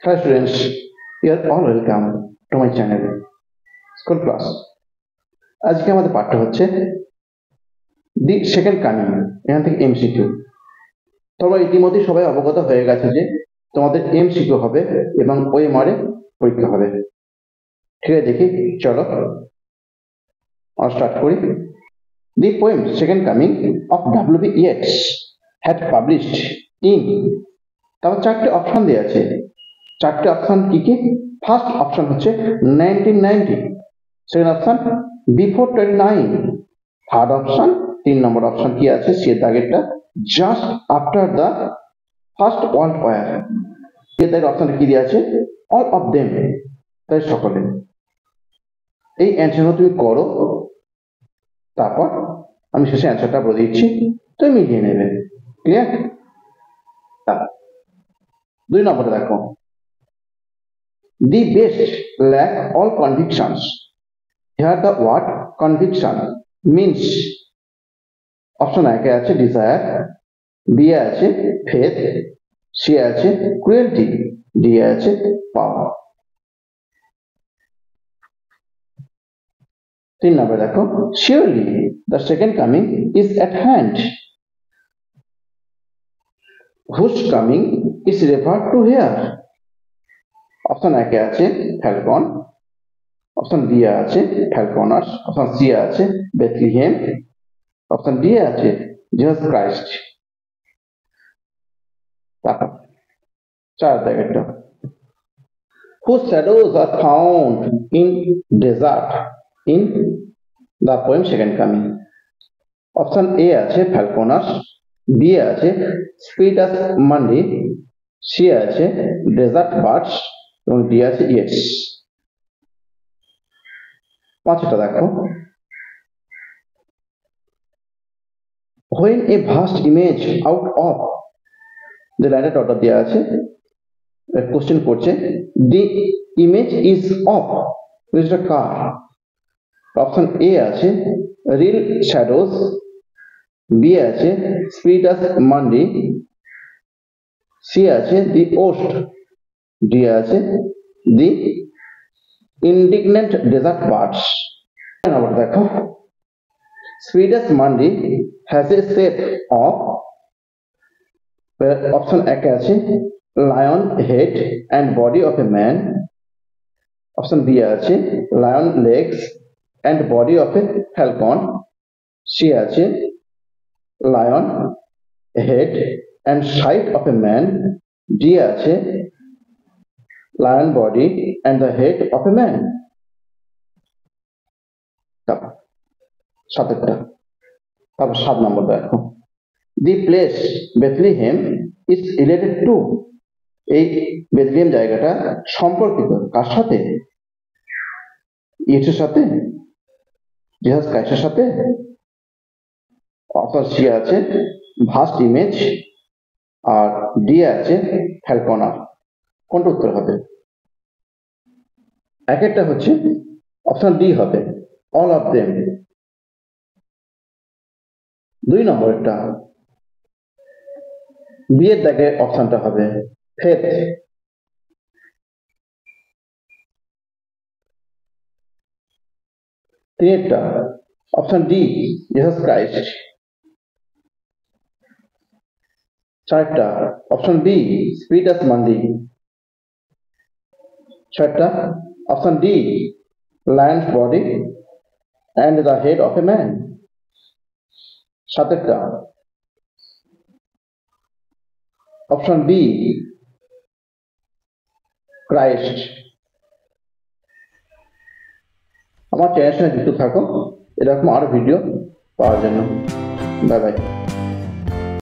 Hi students, you are all welcome to my channel School Class. আজকে আমাদের পাঠটা হচ্ছে the second coming, এখান থেকে এমসিকিউ। তোমরা ইতিমধ্যে সবাই অবগত হয়ে গেছে যে তোমাদের এমসিকিউ হবে এবং ওএমআর পরীক্ষা হবে। ঠিক আছে, দেখি চলো স্টার্ট করি। The poem second coming of W.B. Yeats had published in, তারপর চারটে অপশন দেওয়া আছে। চারটে অপশন কি কি? ফার্স্ট অপশন হচ্ছে 1990, second option before 29, third option 3 number option কি আছে সে দাগেরটা just after the first world war. সে দাগের অপশনটা কি দেওয়া আছে? অল অফ দেম, তাই সকলে। এই অ্যান্সারটা তুমি করো, তারপর আমি শেষে অ্যান্সারটা বলে দিচ্ছি, তুমি মিলিয়ে নেবে। ক্লিয়ার? 2 নম্বরে দেখো, the best lack all convictions. Here the word conviction means option একে আছে ডিজায়ার, বি আছে ফেথ, সি আছে ক্রুয়েলটি, ডি আছে পাওয়ার। 3 নম্বর দেখো, surely the second coming is at hand. Whose coming is referred to here? Option একে আছে Falcon, option B আছে ফ্যালকনার্স, option C আছে বেথলিহেম, অপশন ডি আছে জিসাস ক্রাইস্ট। তারপর 4 দাগেরটা, whose shadows are found in desert in the poem second coming. Option A আছে ফ্যালকনার্স, B আছে স্পিরিটাস mandi, C আছে dessert birds এবং ডি আছে ইয়েটস। 5টা দেখো, when a vast image out of the লাইনটা ডট দেওয়া আছে, কোশ্চেন করছে দি ইমেজ ইজ অফ, ইমেজটা কার? অপশন এ আছে রিল শ্যাডোজ, বি আছে স্পিরিটাস মান্ডি, সি আছে দি ওস্ট, ডি আছে দি ইন্ডিগনেন্ট ডেজার্ট বার্ডস। আবার দেখো, Spiritus Mundi has a shape of, option একে আছে lion head and body of a man, option B আছে lion legs and body of a falcon, C আছে lion head and side of a man, D আছে lion body and the head of a man. 7টা, তারপর 7 number দেখো, the place Bethlehem is related to, এই Bethlehem জায়গাটা সম্পর্কিত কার সাথে? ইয়েসুর সাথে, জিসাস ক্রাইস্টের সাথে, অপশন সি আছে ভাস্ট ইমেজ, আর ডি আছে ফ্যালকনার। কোনটা উত্তর হবে? এক একটা হচ্ছে অপশন ডি হবে অল অফ দেম। 2 নম্বরটা বি এর দাগে অপশনটা হবে ফেথ। 3টা অপশন ডি জিসাস ক্রাইস্ট। 4টা অপশন বি স্পিরিটাস মান্ডি। 6টা option D lions body and the head of a man. 7টা অপশন বি ক্রাইস্ট। আমার চ্যানেলের সঙ্গে যুক্ত থাকো এরকম আরো ভিডিও পাওয়ার জন্য। Bye bye.